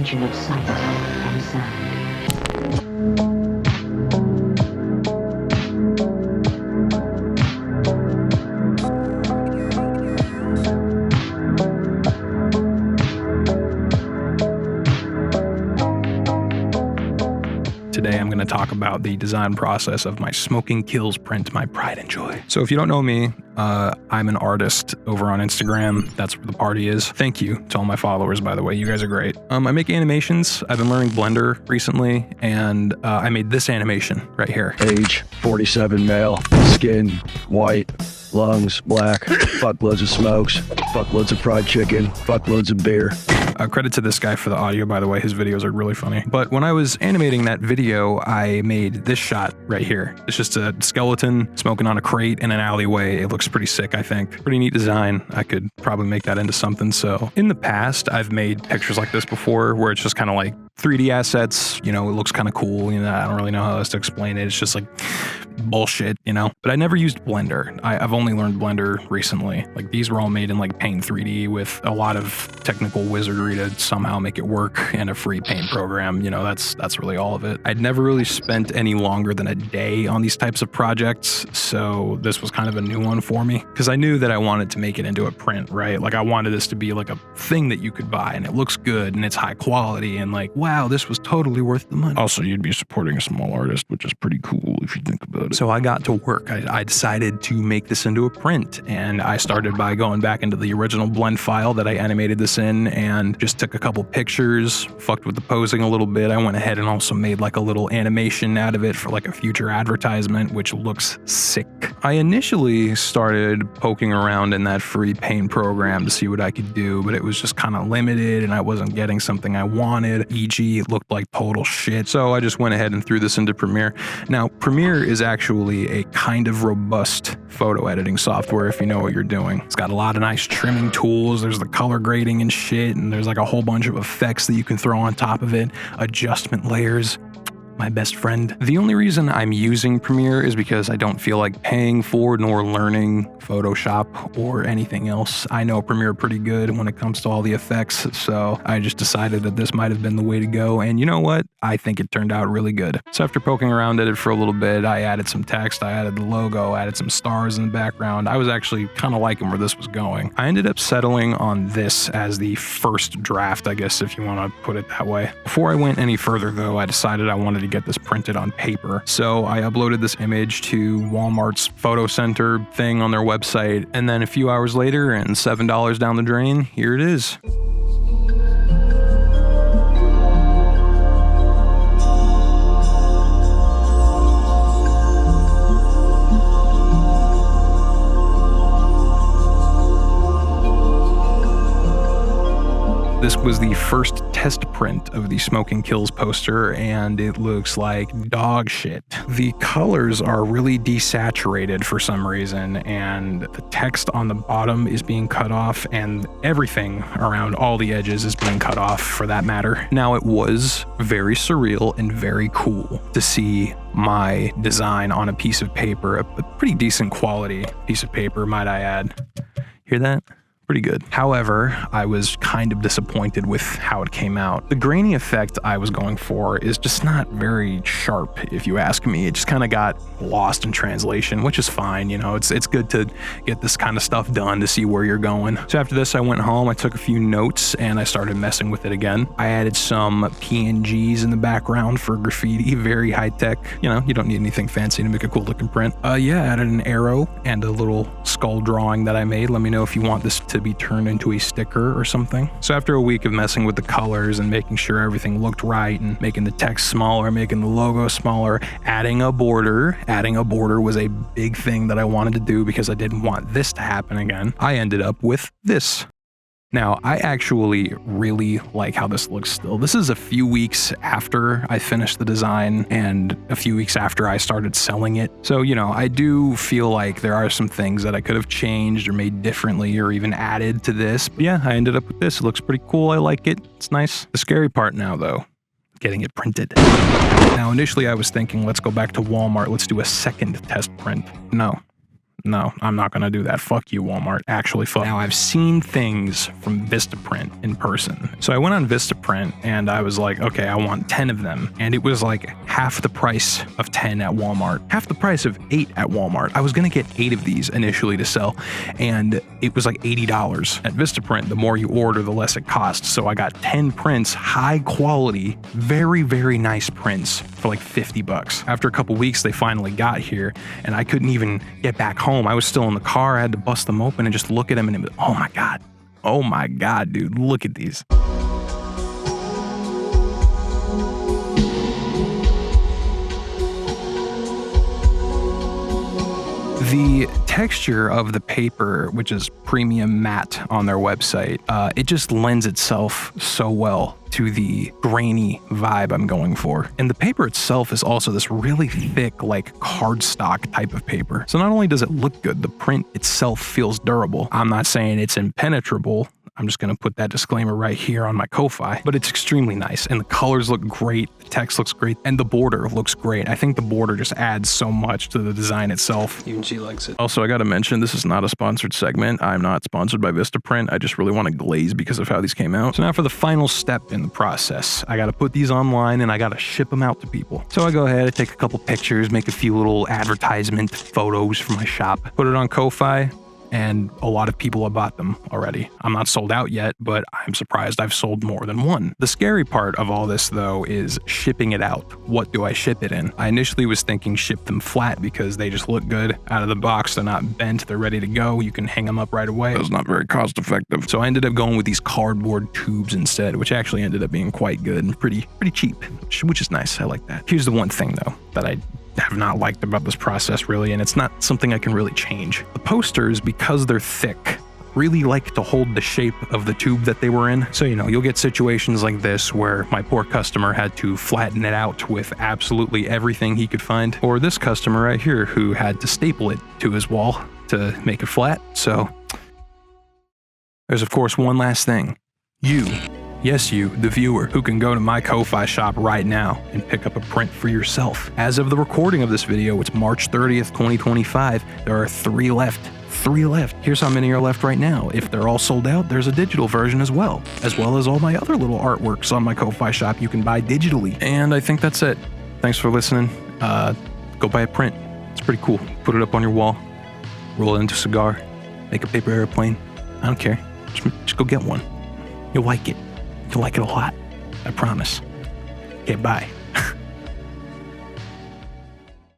combination of sight and sound. Today I'm going to talk about the design process of my Smoking Kills print, my pride and joy. So if you don't know me, I'm an artist over on Instagram. That's where the party is. Thank you to all my followers, by the way. You guys are great. I make animations. I've been learning Blender recently, and I made this animation right here. Age, 47 male, skin, white, lungs, black, fuckloads of smokes, fuckloads of fried chicken, fuckloads of beer. Credit to this guy for the audio, by the way. His videos are really funny. But when I was animating that video, I made this shot right here. It's just a skeleton smoking on a crate in an alleyway. It looks pretty sick, I think. Pretty neat design. I could probably make that into something. So in the past, I've made pictures like this before where it's just kind of like 3D assets. You know, it looks kind of cool. You know, I don't really know how else to explain it. It's just like bullshit, you know? But I never used Blender. I've only learned Blender recently. Like, these were all made in like Paint 3D with a lot of technical wizardry to somehow make it work, and a free paint program. You know, that's really all of it. I'd never really spent any longer than a day on these types of projects, so this was kind of a new one for me, because I knew that I wanted to make it into a print, right? Like, I wanted this to be like a thing that you could buy, and it looks good, and it's high quality, and like, wow, this was totally worth the money. Also, you'd be supporting a small artist, which is pretty cool if you think about it. So I got to work. I decided to make this into a print, and I started by going back into the original blend file that I animated this in, and just took a couple pictures, fucked with the posing a little bit. I went ahead and also made like a little animation out of it for like a future advertisement, which looks sick. I initially started poking around in that free paint program to see what I could do, but it was just kind of limited, and I wasn't getting something I wanted. E.g., it looked like total shit. So I just went ahead and threw this into Premiere. Now, Premiere is actually a kind of robust photo editing software if you know what you're doing. It's got a lot of nice trimming tools. There's the color grading and shit, and there's like a whole bunch of effects that you can throw on top of it. Adjustment layers. My best friend. The only reason I'm using Premiere is because I don't feel like paying for nor learning Photoshop or anything else. I know Premiere pretty good when it comes to all the effects, so I just decided that this might have been the way to go, and you know what? I think it turned out really good. So after poking around at it for a little bit, I added some text, I added the logo, added some stars in the background. I was actually kind of liking where this was going. I ended up settling on this as the first draft, I guess, if you want to put it that way. Before I went any further, though, I decided I wanted to get this printed on paper. So I uploaded this image to Walmart's photo center thing on their website, and then a few hours later, and $7 down the drain, here it is. This was the first test print of the Smoking Kills poster, and it looks like dog shit. The colors are really desaturated for some reason, and the text on the bottom is being cut off, and everything around all the edges is being cut off, for that matter. Now, it was very surreal and very cool to see my design on a piece of paper, a pretty decent quality piece of paper, might I add. Hear that? Pretty good. However, I was kind of disappointed with how it came out. The grainy effect I was going for is just not very sharp, if you ask me. It just kind of got lost in translation, which is fine. You know, it's good to get this kind of stuff done to see where you're going. So after this, I went home, I took a few notes, and I started messing with it again. I added some PNGs in the background for graffiti, very high tech. You know, you don't need anything fancy to make a cool looking print. Yeah, I added an arrow and a little skull drawing that I made. Let me know if you want this to be turned into a sticker or something. So after a week of messing with the colors and making sure everything looked right, and making the text smaller, making the logo smaller, adding a border was a big thing that I wanted to do because I didn't want this to happen again. I ended up with this. Now, I actually really like how this looks still. This is a few weeks after I finished the design and a few weeks after I started selling it. So, you know, I do feel like there are some things that I could have changed or made differently or even added to this. But yeah, I ended up with this. It looks pretty cool. I like it. It's nice. The scary part now, though, getting it printed. Now, initially I was thinking, let's go back to Walmart. Let's do a second test print. No. No, I'm not going to do that. Fuck you, Walmart. Actually, fuck. Now, I've seen things from Vistaprint in person. So I went on Vistaprint and I was like, okay, I want 10 of them. And it was like half the price of 10 at Walmart, half the price of 8 at Walmart. I was going to get 8 of these initially to sell, and it was like $80. At Vistaprint, the more you order, the less it costs. So I got 10 prints, high quality, very, very nice prints for like $50. After a couple weeks, they finally got here, and I couldn't even get back home. I was still in the car. I had to bust them open and just look at them, and it was, oh my God. Oh my God, dude, look at these. The texture of the paper, which is premium matte on their website, it just lends itself so well to the grainy vibe I'm going for. And the paper itself is also this really thick, like cardstock type of paper. So not only does it look good, the print itself feels durable. I'm not saying it's impenetrable. I'm just going to put that disclaimer right here on my Ko-Fi, but it's extremely nice, and the colors look great, the text looks great, and the border looks great. I think the border just adds so much to the design itself. Even she likes it. Also, I got to mention, this is not a sponsored segment. I'm not sponsored by Vistaprint. I just really want to glaze because of how these came out. So now for the final step in the process, I got to put these online and I got to ship them out to people. So I go ahead, I take a couple pictures, make a few little advertisement photos for my shop, put it on Ko-Fi, and a lot of people have bought them already. I'm not sold out yet, but I'm surprised I've sold more than one. The scary part of all this, though, is shipping it out. What do I ship it in? I initially was thinking ship them flat because they just look good out of the box. They're not bent. They're ready to go. You can hang them up right away. That's not very cost effective. So I ended up going with these cardboard tubes instead, which actually ended up being quite good and pretty cheap, which is nice. I like that. Here's the one thing, though, that I have not liked about this process really, and it's not something I can really change. The posters, because they're thick, really like to hold the shape of the tube that they were in. So, you'll get situations like this where my poor customer had to flatten it out with absolutely everything he could find. Or this customer right here who had to staple it to his wall to make it flat. So there's of course one last thing. Yes, you, the viewer, who can go to my Ko-Fi shop right now and pick up a print for yourself. As of the recording of this video, it's March 30th, 2025. There are 3 left. 3 left. Here's how many are left right now. If they're all sold out, there's a digital version as well as all my other little artworks on my Ko-Fi shop you can buy digitally. And I think that's it. Thanks for listening. Go buy a print. It's pretty cool. Put it up on your wall, roll it into a cigar, make a paper airplane. I don't care. Just go get one. You'll like it. You'll like it a lot. I promise. Okay, bye.